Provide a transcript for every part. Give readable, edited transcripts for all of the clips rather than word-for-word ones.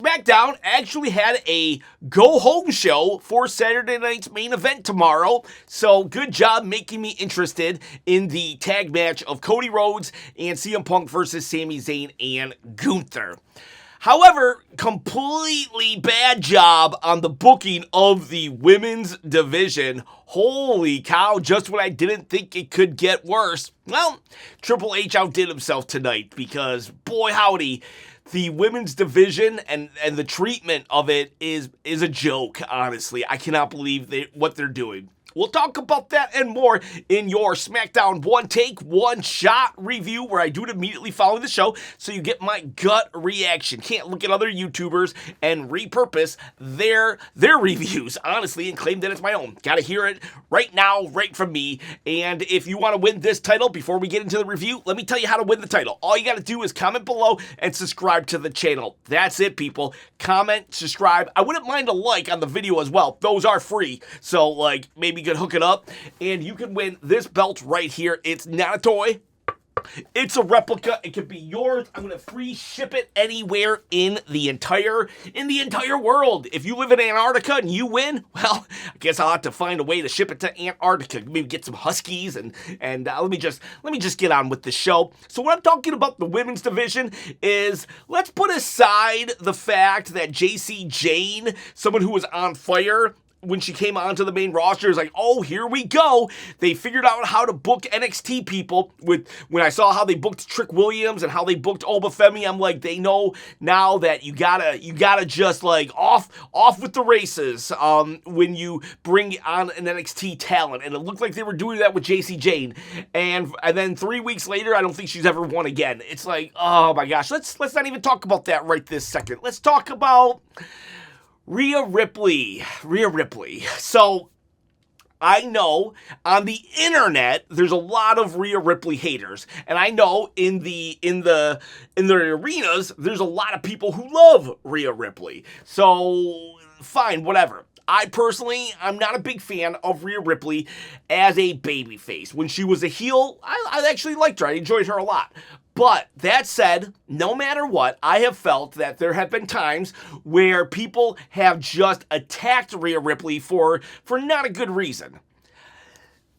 SmackDown actually had a go-home show for Saturday night's main event tomorrow, so good job making me interested in the tag match of Cody Rhodes and CM Punk versus Sami Zayn and Gunther. However, completely bad job on the booking of the women's division. Holy cow, just when I didn't think it could get worse. Well, Triple H outdid himself tonight because, boy howdy, the women's division and the treatment of it is a joke, honestly. I cannot believe what they're doing. We'll talk about that and more in your SmackDown One Take, One Shot review, where I do it immediately following the show, so you get my gut reaction. Can't look at other YouTubers and repurpose their reviews, honestly, and claim that it's my own. Gotta hear it right now, right from me. And if you want to win this title, before we get into the review, let me tell you how to win the title. All you gotta do is comment below and subscribe to the channel. That's it, people. Comment, subscribe. I wouldn't mind a like on the video as well. Those are free, so, like, maybe you could hook it up, and you can win this belt right here. It's not a toy. It's a replica. It could be yours. I'm going to free ship it anywhere in the entire world. If you live in Antarctica and you win, well, I guess I'll have to find a way to ship it to Antarctica. Maybe get some Huskies and let me just get on with the show. So what I'm talking about the women's division is, let's put aside the fact that JC Jane, someone who was on fire when she came onto the main roster, is like, oh, here we go. They figured out how to book NXT people. When I saw how they booked Trick Williams and how they booked Obafemi, I'm like, they know now that you gotta just like off with the races when you bring on an NXT talent. And it looked like they were doing that with JC Jane. And then 3 weeks later, I don't think she's ever won again. It's like, oh my gosh, let's not even talk about that right this second. Let's talk about Rhea Ripley. So, I know on the internet there's a lot of Rhea Ripley haters, and I know in the arenas there's a lot of people who love Rhea Ripley. So, fine, whatever. I'm not a big fan of Rhea Ripley as a babyface. When she was a heel, I actually liked her. I enjoyed her a lot. But that said, no matter what, I have felt that there have been times where people have just attacked Rhea Ripley for not a good reason.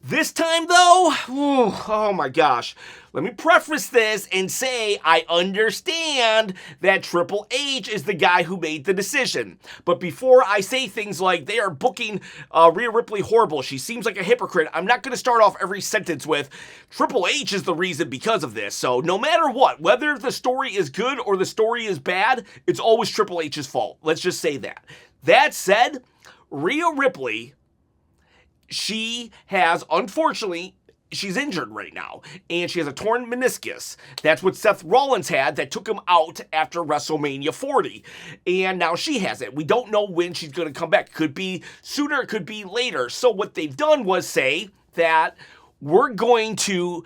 This time, though, oh my gosh. Let me preface this and say I understand that Triple H is the guy who made the decision. But before I say things like they are booking Rhea Ripley horrible, she seems like a hypocrite, I'm not going to start off every sentence with Triple H is the reason because of this. So no matter what, whether the story is good or the story is bad, it's always Triple H's fault. Let's just say that. That said, Rhea Ripley, she has, unfortunately, she's injured right now, and she has a torn meniscus. That's what Seth Rollins had that took him out after WrestleMania 40, and now she has it. We don't know when she's going to come back. Could be sooner, it could be later. So what they've done was say that we're going to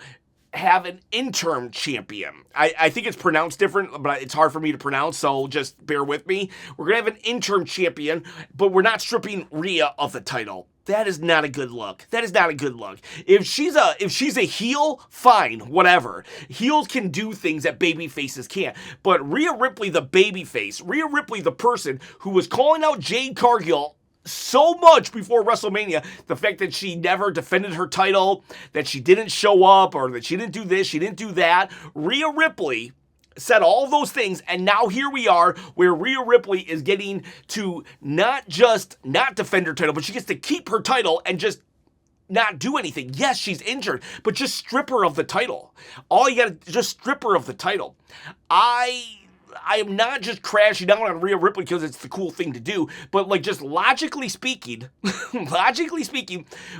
have an interim champion. I think it's pronounced different, but it's hard for me to pronounce, so just bear with me. We're going to have an interim champion, but we're not stripping Rhea of the title. That is not a good look. That is not a good look. If she's a heel, fine, whatever. Heels can do things that baby faces can't. But Rhea Ripley, the baby face, Rhea Ripley, the person who was calling out Jade Cargill so much before WrestleMania, the fact that she never defended her title, that she didn't show up, or that she didn't do this, she didn't do that. Rhea Ripley said all of those things, and now here we are where Rhea Ripley is getting to not just not defend her title, but she gets to keep her title and just not do anything. Yes, she's injured, but just strip her of the title. All you gotta just strip her of the title. I am not just crashing down on Rhea Ripley because it's the cool thing to do, but like just logically speaking,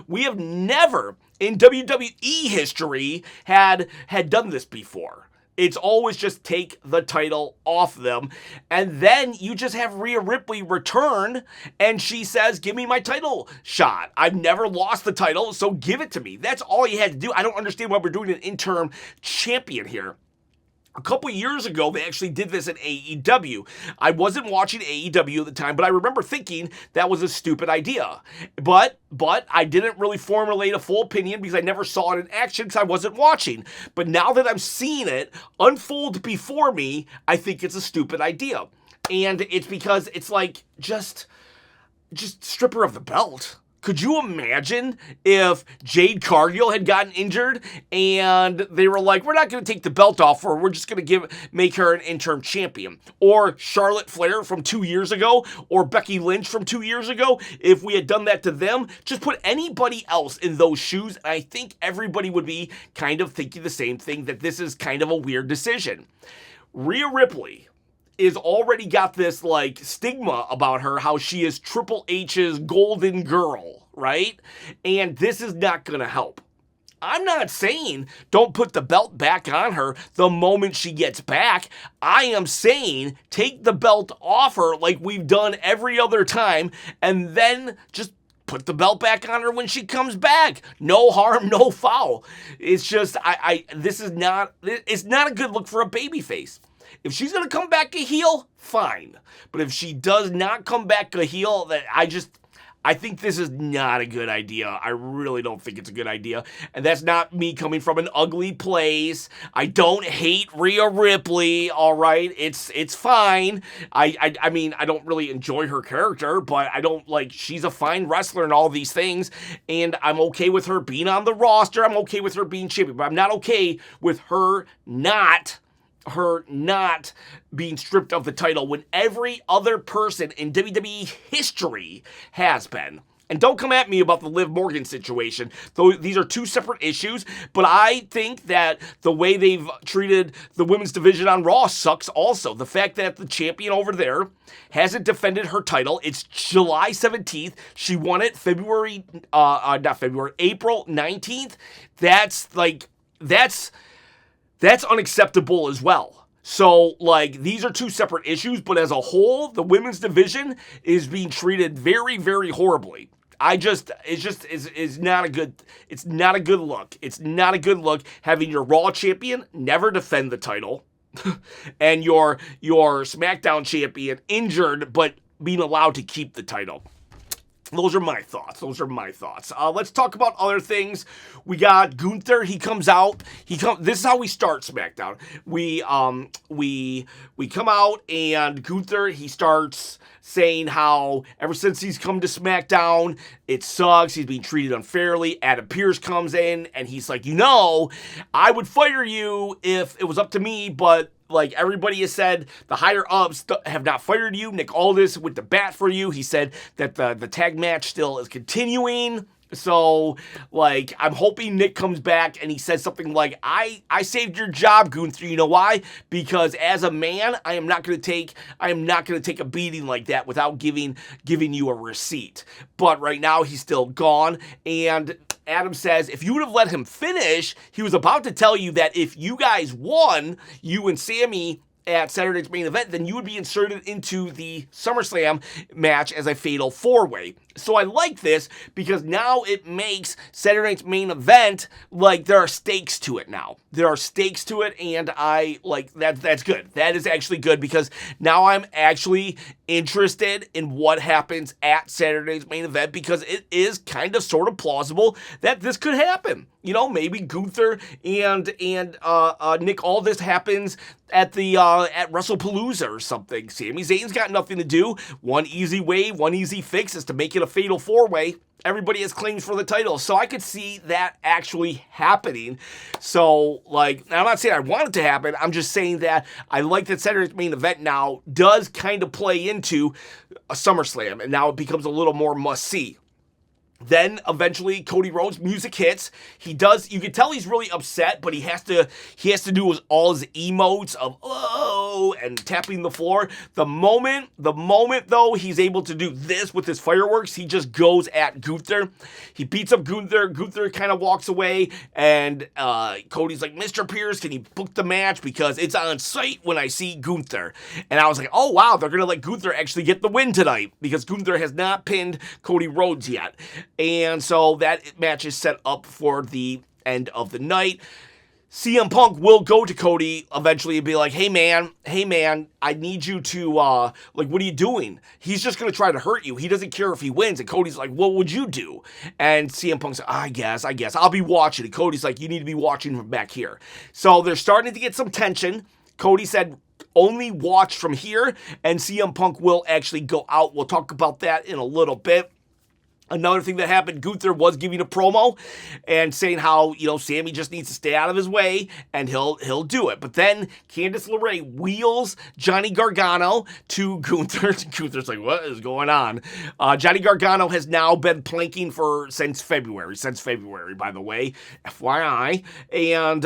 we have never in WWE history had done this before. It's always just take the title off them. And then you just have Rhea Ripley return and she says, give me my title shot. I've never lost the title, so give it to me. That's all you had to do. I don't understand why we're doing an interim champion here. A couple years ago, they actually did this in AEW. I wasn't watching AEW at the time, but I remember thinking that was a stupid idea. But I didn't really formulate a full opinion because I never saw it in action because I wasn't watching. But now that I'm seeing it unfold before me, I think it's a stupid idea. And it's because it's like, just strip her of the belt. Could you imagine if Jade Cargill had gotten injured and they were like, we're not going to take the belt off her, we're just going to make her an interim champion? Or Charlotte Flair from 2 years ago, or Becky Lynch from 2 years ago. If we had done that to them, just put anybody else in those shoes, and I think everybody would be kind of thinking the same thing, that this is kind of a weird decision. Rhea Ripley is already got this like stigma about her, how she is Triple H's golden girl, right? And this is not gonna help. I'm not saying don't put the belt back on her the moment she gets back. I am saying take the belt off her like we've done every other time, and then just put the belt back on her when she comes back. No harm, no foul. It's just, it's not a good look for a babyface. If she's going to come back a heel, fine. But if she does not come back a heel, I think this is not a good idea. I really don't think it's a good idea. And that's not me coming from an ugly place. I don't hate Rhea Ripley, all right? It's fine. I mean, I don't really enjoy her character, but she's a fine wrestler and all these things. And I'm okay with her being on the roster. I'm okay with her being champion. But I'm not okay with her not being stripped of the title when every other person in WWE history has been. And don't come at me about the Liv Morgan situation. Though these are two separate issues, but I think that the way they've treated the women's division on Raw sucks also. The fact that the champion over there hasn't defended her title. It's July 17th. She won it April 19th. That's unacceptable as well. So, these are two separate issues, but as a whole, the women's division is being treated very, very horribly. It's not a good look. It's not a good look having your Raw champion never defend the title and your SmackDown champion injured, but being allowed to keep the title. Those are my thoughts. Let's talk about other things. We got Gunther. He comes out. This is how we start SmackDown. We come out, and Gunther, he starts saying how ever since he's come to SmackDown, it sucks. He's being treated unfairly. Adam Pearce comes in, and he's like, I would fire you if it was up to me, but everybody has said, the higher-ups have not fired you. Nick Aldis went to bat for you. He said that the tag match still is continuing. So, I'm hoping Nick comes back and he says something like, I saved your job, Gunther. You know why? Because as a man, I am not going to take a beating like that without giving you a receipt. But right now, he's still gone. And Adam says, if you would have let him finish, he was about to tell you that if you guys won, you and Sammy at Saturday's main event, then you would be inserted into the SummerSlam match as a fatal four-way. So I like this because now it makes Saturday night's main event there are stakes to it now. There are stakes to it, and I like that. That's good. That is actually good because now I'm actually interested in what happens at Saturday's main event because it is kind of sort of plausible that this could happen. Maybe Gunther and Nick Aldis happens at the at WrestlePalooza or something. Sami Zayn's got nothing to do. One easy way, one easy fix is to make it a fatal four-way. Everybody has claims for the title, so I could see that actually happening. So, I'm not saying I want it to happen. I'm just saying that I like that Saturday's main event now does kind of play into a SummerSlam, and now it becomes a little more must-see. Then eventually Cody Rhodes music hits. You can tell he's really upset, but he has to do all his emotes of oh and tapping the floor. The moment though he's able to do this with his fireworks, he just goes at Gunther. He beats up Gunther. Gunther kind of walks away, and Cody's like, Mr. Pierce, can you book the match because it's on site when I see Gunther? And I was like, oh wow, they're gonna let Gunther actually get the win tonight because Gunther has not pinned Cody Rhodes yet. And so that match is set up for the end of the night. CM Punk will go to Cody eventually and be like, hey man, I need you to, what are you doing? He's just going to try to hurt you. He doesn't care if he wins. And Cody's like, what would you do? And CM Punk's like, I guess, I'll be watching. And Cody's like, you need to be watching from back here. So they're starting to get some tension. Cody said, only watch from here, and CM Punk will actually go out. We'll talk about that in a little bit. Another thing that happened, Gunther was giving a promo and saying how, Sammy just needs to stay out of his way and he'll do it. But then Candice LeRae wheels Johnny Gargano to Gunther. Gunther's like, what is going on? Johnny Gargano has now been planking since February, by the way, FYI. And,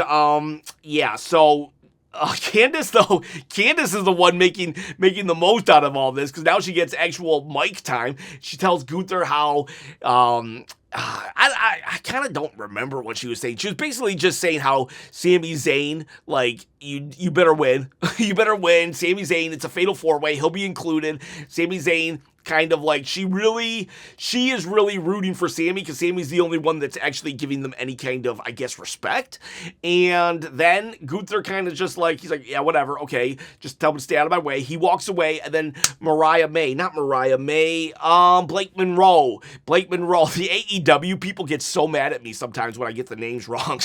so Candice is the one making the most out of all this, because now she gets actual mic time. She tells Gunther how I kind of don't remember what she was saying. She was basically just saying how Sami Zayn, like, you better win. You better win. Sami Zayn, it's a fatal 4-way. He'll be included. Sami Zayn, kind of like, she is really rooting for Sami, because Sami's the only one that's actually giving them any kind of, I guess, respect. And then Gunther kind of just like, he's like, yeah, whatever, okay, just tell him to stay out of my way. He walks away, and then Blake Monroe, the AEW people get so mad at me sometimes when I get the names wrong.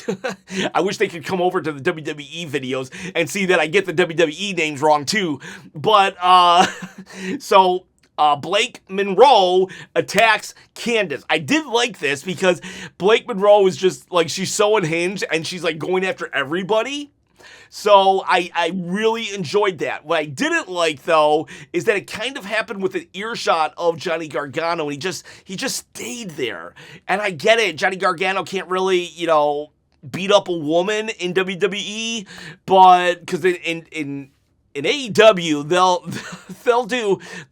I wish they could come over to the WWE videos and see that I get the WWE names wrong too. But, Blake Monroe attacks Candice. I did like this because Blake Monroe is just like, she's so unhinged and she's like going after everybody. So I really enjoyed that. What I didn't like, though, is that it kind of happened with an earshot of Johnny Gargano, and he just stayed there. And I get it. Johnny Gargano can't really, beat up a woman in WWE, but because in AEW,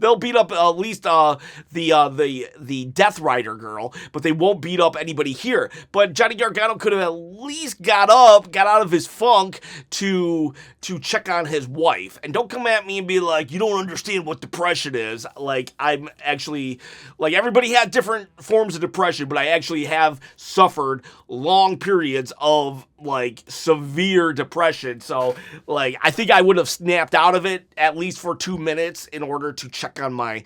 they'll beat up at least the Death Rider girl, but they won't beat up anybody here. But Johnny Gargano could have at least got out of his funk to check on his wife. And don't come at me and be like, you don't understand what depression is. Like, I'm actually, like, everybody had different forms of depression, but I actually have suffered long periods of, like, severe depression. So, like, I think I would have snapped out of it at least for 2 minutes in order to check on my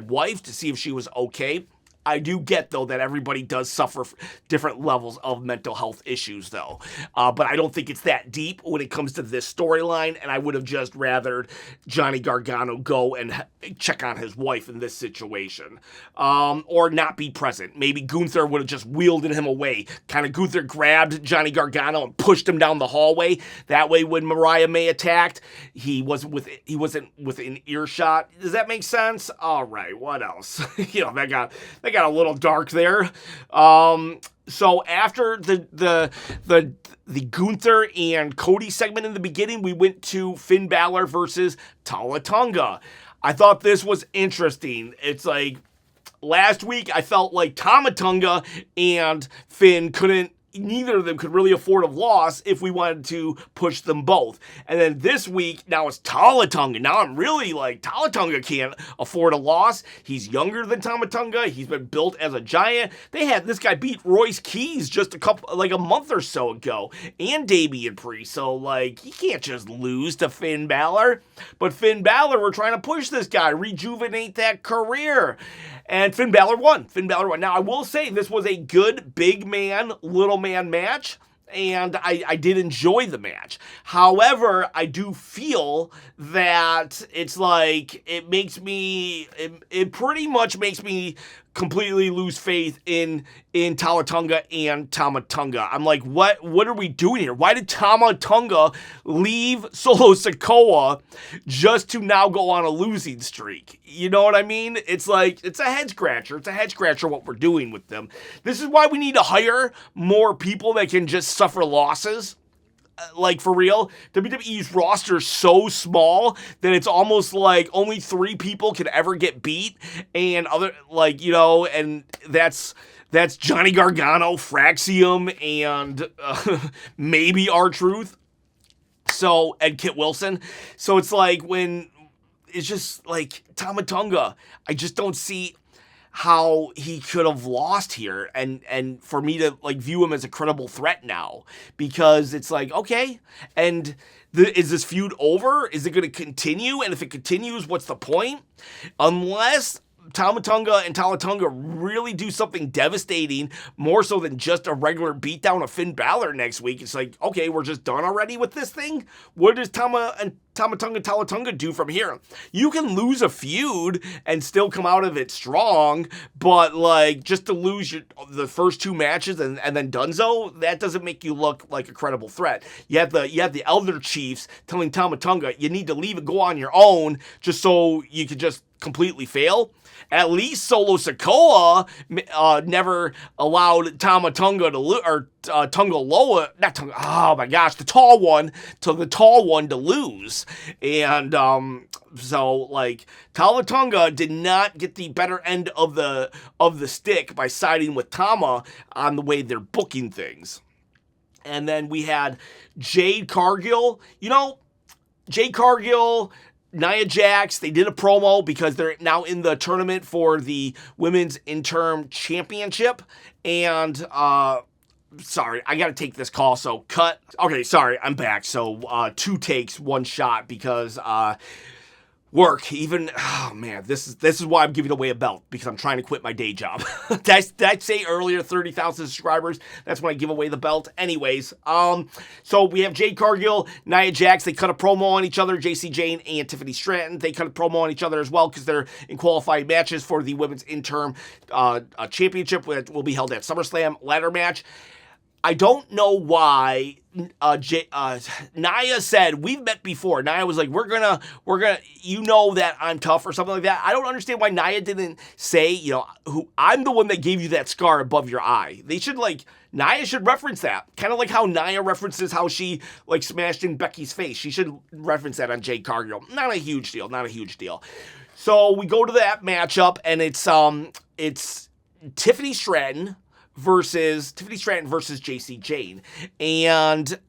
wife to see if she was okay. I do get, though, that everybody does suffer different levels of mental health issues, though. But I don't think it's that deep when it comes to this storyline, and I would have just rathered Johnny Gargano go and check on his wife in this situation. Or not be present. Maybe Gunther would have just wheeled him away. Kind of Gunther grabbed Johnny Gargano and pushed him down the hallway. That way, when Mariah May attacked, he wasn't within earshot. Does that make sense? All right, what else? That got a little dark there. So after the Gunther and Cody segment in the beginning, we went to Finn Balor versus Talatunga. I thought this was interesting. It's like, last week I felt like Talatunga and Finn neither of them could really afford a loss if we wanted to push them both. And then this week, now it's Talatunga. Now I'm really like, Talatunga can't afford a loss. He's younger than Talatunga. He's been built as a giant. This guy beat Royce Keys just a month or so ago, and Damian Priest. So, like, he can't just lose to Finn Balor. But Finn Balor, we're trying to push this guy, rejuvenate that career. And Finn Balor won. Now, I will say this was a good big man, little man match, and I did enjoy the match. However, I do feel that it's like, it pretty much makes me completely lose faith in Talatunga and Tamatunga. I'm like, what are we doing here? Why did Tamatunga leave Solo Sikoa just to now go on a losing streak? You know what I mean? It's like, it's a head scratcher. It's a head scratcher what we're doing with them. This is why we need to hire more people that can just suffer losses. Like, for real, WWE's roster is so small that it's almost like only 3 people can ever get beat, and and that's Johnny Gargano, Fraxium, and maybe R-Truth. So, and Kit Wilson. So it's like, when it's just like Tamatunga, I just don't see how he could have lost here, and for me to, like, view him as a credible threat now, because it's like, okay, and is this feud over? Is it going to continue? And if it continues, what's the point? Unless Tamatunga and Talatunga really do something devastating, more so than just a regular beatdown of Finn Balor next week. It's like, okay, we're just done already with this thing? What does Tama and Talatunga do from here? You can lose a feud and still come out of it strong, but like just to lose the first 2 matches and then Dunzo, that doesn't make you look like a credible threat. You have the Elder Chiefs telling Talatunga you need to leave and go on your own just so you could just completely fail. At least Solo Sikoa never allowed Talatunga to lose, or Tunga Loa, not Tunga, oh my gosh, the tall one to lose. And so like Talatunga did not get the better end of the stick by siding with Tama on the way they're booking things. And then we had Jade Cargill. Jade Cargill, Nia Jax, they did a promo because they're now in the tournament for the Women's Interim Championship. And, sorry, I got to take this call, so cut. Okay, sorry, I'm back. So, 2 takes, 1 shot because, work, even, oh man, this is why I'm giving away a belt, because I'm trying to quit my day job. Did I say earlier 30,000 subscribers? That's when I give away the belt. Anyways, so we have Jade Cargill, Nia Jax, they cut a promo on each other, JC Jane and Tiffany Stratton, they cut a promo on each other as well because they're in qualifying matches for the Women's Interim Championship, which will be held at SummerSlam, ladder match. I don't know why Nia said, we've met before. Nia was like, we're gonna, you know that I'm tough or something like that. I don't understand why Nia didn't say, I'm the one that gave you that scar above your eye. Nia should reference that. Kind of like how Nia references how she smashed in Becky's face. She should reference that on Jade Cargill. Not a huge deal. So we go to that matchup and it's Tiffany Stratton versus JC Jane. And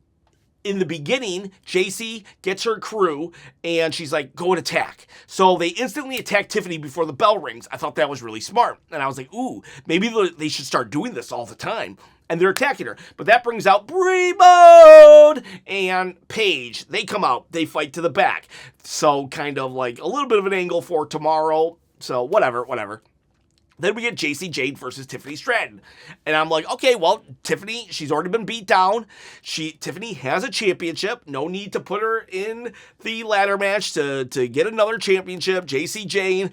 in the beginning, JC gets her crew and she's like, go and attack. So they instantly attack Tiffany before the bell rings. I thought that was really smart. And I was like, ooh, maybe they should start doing this all the time. And they're attacking her. But that brings out Brie Mode and Paige. They come out. They fight to the back. So kind of like a little bit of an angle for tomorrow. So whatever. Then we get JC Jane versus Tiffany Stratton. And I'm like, okay, well, Tiffany, she's already been beat down. Tiffany has a championship. No need to put her in the ladder match to get another championship. JC Jane,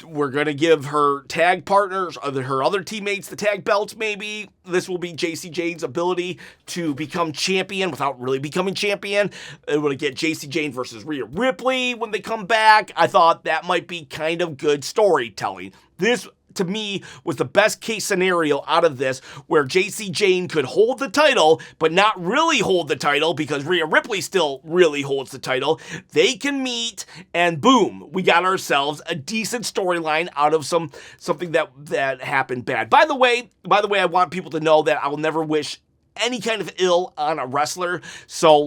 we're going to give her tag partners, her other teammates, the tag belts maybe. This will be JC Jane's ability to become champion without really becoming champion. It will get JC Jane versus Rhea Ripley when they come back. I thought that might be kind of good storytelling. This, to me, was the best case scenario out of this, where JC Jane could hold the title, but not really hold the title because Rhea Ripley still really holds the title. They can meet, and boom, we got ourselves a decent storyline out of something that happened bad. By the way, I want people to know that I will never wish any kind of ill on a wrestler. So,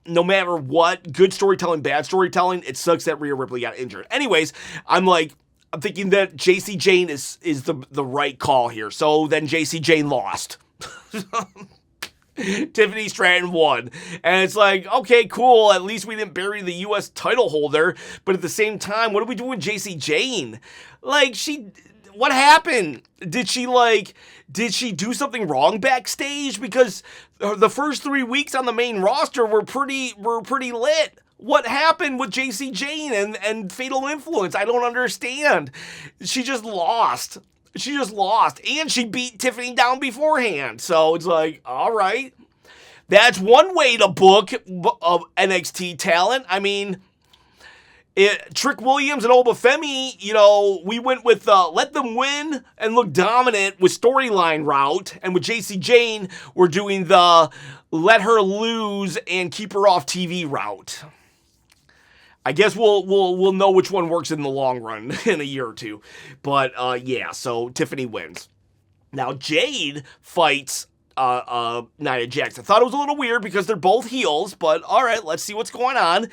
no matter what, good storytelling, bad storytelling, it sucks that Rhea Ripley got injured. Anyways, I'm thinking that JC Jane is the right call here. So then JC Jane lost. Tiffany Stratton won. And it's like, okay, cool. At least we didn't bury the U.S. title holder. But at the same time, what do we do with JC Jane? What happened? Did she do something wrong backstage? Because the first 3 weeks on the main roster were pretty lit. What happened with JC Jane and Fatal Influence? I don't understand. She just lost. And she beat Tiffany down beforehand. So it's like, all right. That's one way to book NXT talent. I mean, Trick Williams and Obafemi, we went with let them win and look dominant with storyline route. And with JC Jane, we're doing the let her lose and keep her off TV route. I guess we'll know which one works in the long run in a year or two. But yeah, so Tiffany wins. Now Jade fights Nia Jax. I thought it was a little weird because they're both heels, but all right, let's see what's going on.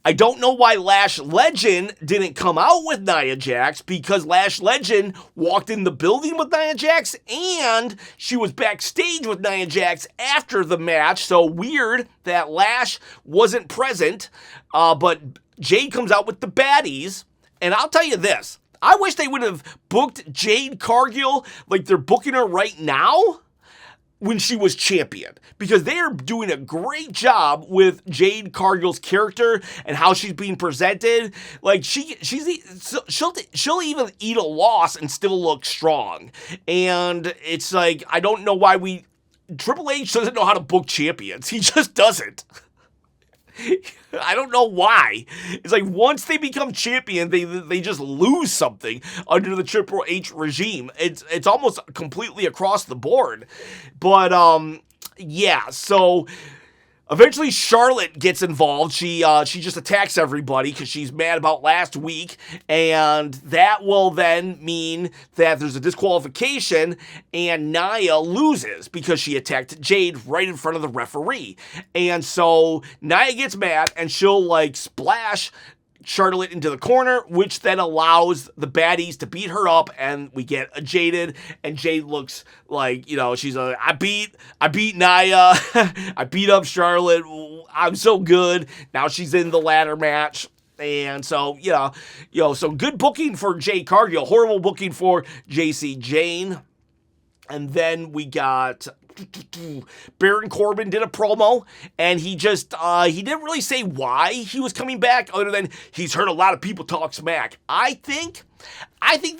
I don't know why Lash Legend didn't come out with Nia Jax, because Lash Legend walked in the building with Nia Jax and she was backstage with Nia Jax after the match. So weird that Lash wasn't present, but Jade comes out with the baddies. And I'll tell you this, I wish they would have booked Jade Cargill like they're booking her right now. when she was champion, because they are doing a great job with Jade Cargill's character and how she's being presented. Like she'll even eat a loss and still look strong. And it's like, I don't know why Triple H doesn't know how to book champions. He just doesn't. I don't know why. It's like once they become champion, they just lose something under the Triple H regime. It's almost completely across the board. But yeah, so eventually Charlotte gets involved. She just attacks everybody because she's mad about last week, and that will then mean that there's a disqualification and Nia loses because she attacked Jade right in front of the referee. And so Nia gets mad and she'll like splash Charlotte into the corner, which then allows the baddies to beat her up, and we get a Jaded, and Jade looks like, she's I beat Nia, I beat up Charlotte, I'm so good. Now she's in the ladder match. And so, so good booking for Jade Cargill, horrible booking for JC Jane. And then we got Baron Corbin did a promo, and he just, he didn't really say why he was coming back, other than he's heard a lot of people talk smack. I think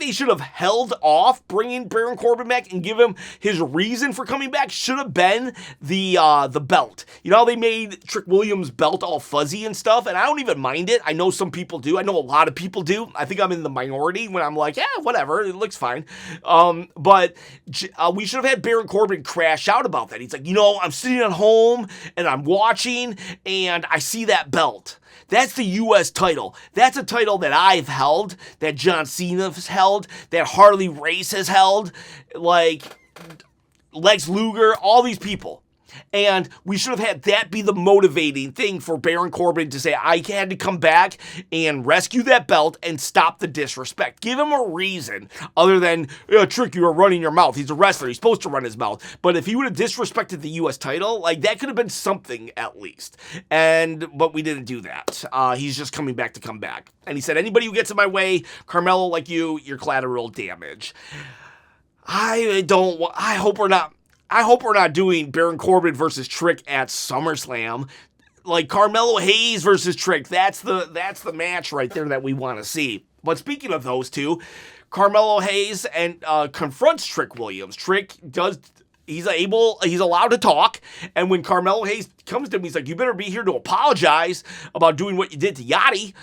they should have held off bringing Baron Corbin back and give him his reason for coming back. Should have been the belt. You know how they made Trick Williams' belt all fuzzy and stuff, and I don't even mind it. I know some people do. I know a lot of people do. I think I'm in the minority when I'm like, yeah, whatever, it looks fine. But we should have had Baron Corbin crash out about that. He's like, I'm sitting at home and I'm watching and I see that belt. That's the U.S. title. That's a title that I've held, that John Cena's held, that Harley Race has held, like Lex Luger, all these people. And we should have had that be the motivating thing for Baron Corbin to say, I had to come back and rescue that belt and stop the disrespect. Give him a reason other than, Trick, you are running your mouth. He's a wrestler. He's supposed to run his mouth. But if he would have disrespected the U.S. title, like that could have been something at least. But we didn't do that. He's just coming back to come back. And he said, anybody who gets in my way, Carmelo like you're collateral damage. I hope we're not doing Baron Corbin versus Trick at SummerSlam. Like Carmelo Hayes versus Trick. That's the match right there that we want to see. But speaking of those two, Carmelo Hayes confronts Trick Williams. Trick he's allowed to talk, and when Carmelo Hayes comes to him, he's like, you better be here to apologize about doing what you did to Yachty.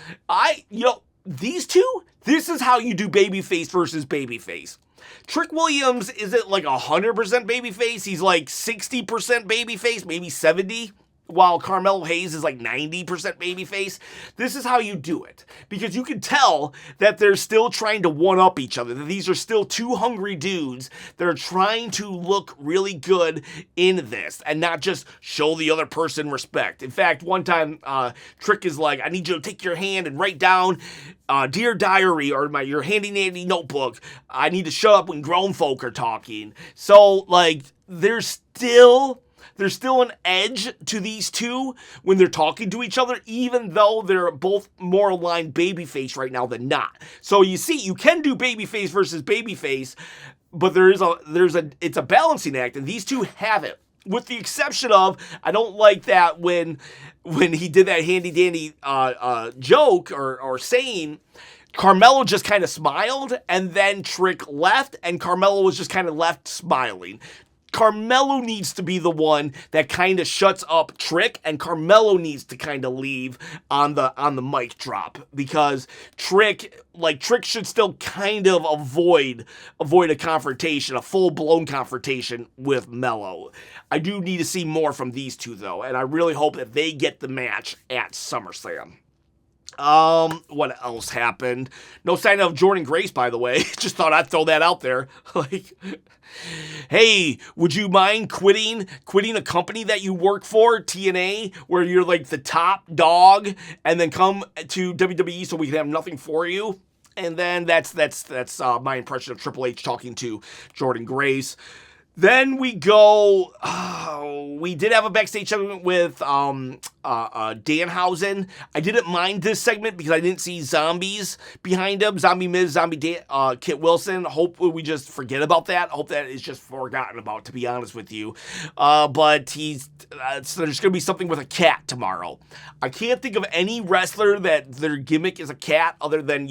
These two, this is how you do babyface versus babyface. Trick Williams isn't like 100% babyface. He's like 60% babyface, maybe 70%, while Carmelo Hayes is like 90% babyface. This is how you do it, because you can tell that they're still trying to one-up each other, that these are still two hungry dudes that are trying to look really good in this and not just show the other person respect. In fact, one time, Trick is like, I need you to take your hand and write down Dear Diary or your handy-dandy notebook. I need to shut up when grown folk are talking. So, like, there's still an edge to these two when they're talking to each other, even though they're both more aligned babyface right now than not. So you see, you can do babyface versus babyface, but it's a balancing act, and these two have it. With the exception of, I don't like that when he did that handy-dandy joke or saying, Carmelo just kind of smiled, and then Trick left, and Carmelo was just kind of left smiling. Carmelo needs to be the one that kind of shuts up Trick, and Carmelo needs to kind of leave on the mic drop, because Trick should still kind of avoid a confrontation, a full-blown confrontation with Melo. I do need to see more from these two, though, and I really hope that they get the match at SummerSlam. What else happened? No sign of Jordynne Grace, by the way. Just thought I'd throw that out there. Like, hey, would you mind quitting a company that you work for, TNA, where you're like the top dog, and then come to WWE so we can have nothing for you? And then that's my impression of Triple H talking to Jordynne Grace. Then we go. We did have a backstage segment with Danhausen. I didn't mind this segment because I didn't see zombies behind him. Zombie Miz, Kit Wilson. Hopefully we just forget about that. I hope that is just forgotten about, to be honest with you. But there's going to be something with a cat tomorrow. I can't think of any wrestler that their gimmick is a cat other than,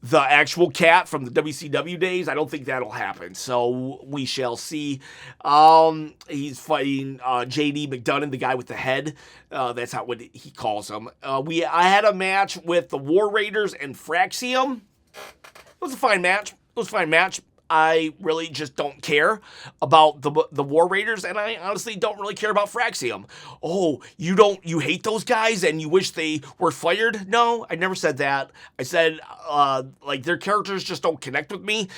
the actual cat from the WCW days. I don't think that'll happen. So we shall see. He's fighting JD McDonough, the guy with the head. That's what he calls him. I had a match with the War Raiders and Fraxium. It was a fine match. I really just don't care about the War Raiders, and I honestly don't really care about Fraxium. Oh, you hate those guys and you wish they were fired? No, I never said that. I said, their characters just don't connect with me.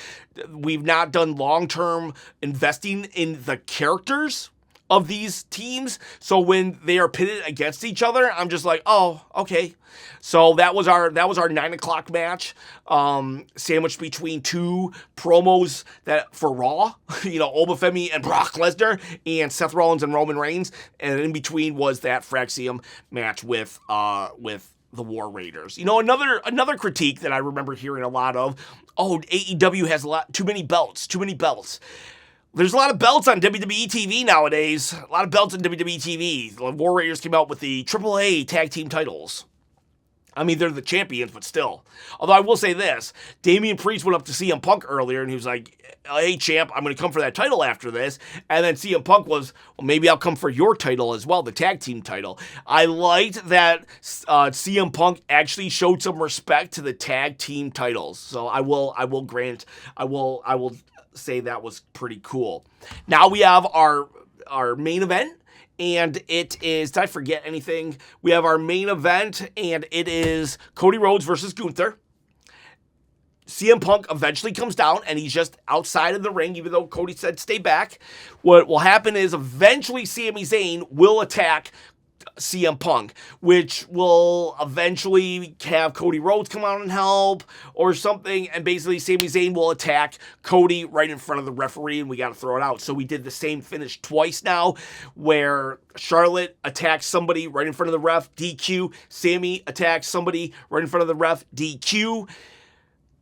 We've not done long-term investing in the characters of these teams, so when they are pitted against each other, I'm just like, oh, okay. So that was our 9:00 match, sandwiched between two promos that for Raw, Obafemi and Brock Lesnar, and Seth Rollins and Roman Reigns, and in between was that Fraxium match with the War Raiders. Another critique that I remember hearing a lot of, AEW has too many belts. There's a lot of belts on WWE TV nowadays. A lot of belts on WWE TV. The War Raiders came out with the AAA tag team titles. I mean, they're the champions, but still. Although I will say this, Damian Priest went up to CM Punk earlier, and he was like, hey, champ, I'm going to come for that title after this. And then CM Punk was, well, maybe I'll come for your title as well, the tag team title. I liked that CM Punk actually showed some respect to the tag team titles. So I will say that was pretty cool. Now we have our main event, and it is, did I forget anything? We have our main event, and it is Cody Rhodes versus Gunther. CM Punk eventually comes down, and he's just outside of the ring, even though Cody said stay back. What will happen is eventually Sami Zayn will attack CM Punk, which will eventually have Cody Rhodes come out and help or something, and basically Sami Zayn will attack Cody right in front of the referee, and we got to throw it out. So we did the same finish twice now, where Charlotte attacks somebody right in front of the ref, DQ. Sami attacks somebody right in front of the ref, DQ.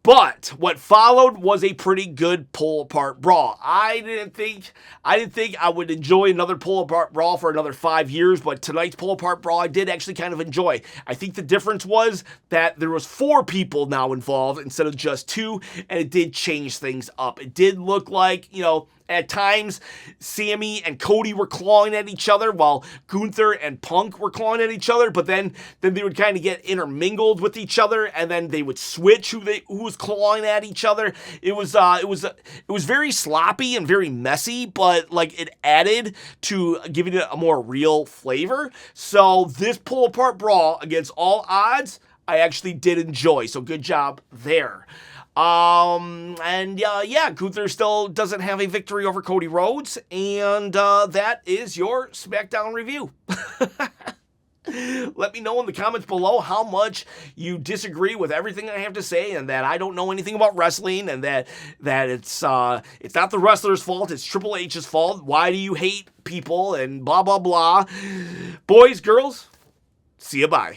But what followed was a pretty good pull-apart brawl. I didn't think I would enjoy another pull-apart brawl for another 5 years, but tonight's pull-apart brawl I did actually kind of enjoy. I think the difference was that there was 4 people now involved instead of just 2, and it did change things up. It did look like, at times, Sami and Cody were clawing at each other while Gunther and Punk were clawing at each other, but then they would kind of get intermingled with each other, and then they would switch who was clawing at each other. It was very sloppy and very messy, but it added to giving it a more real flavor. So this pull-apart brawl against all odds, I actually did enjoy. So good job there. Gunther still doesn't have a victory over Cody Rhodes, and that is your SmackDown review. Let me know in the comments below how much you disagree with everything I have to say, and that I don't know anything about wrestling, and that it's not the wrestler's fault, it's Triple H's fault. Why do you hate people, and blah, blah, blah. Boys, girls, see you, bye.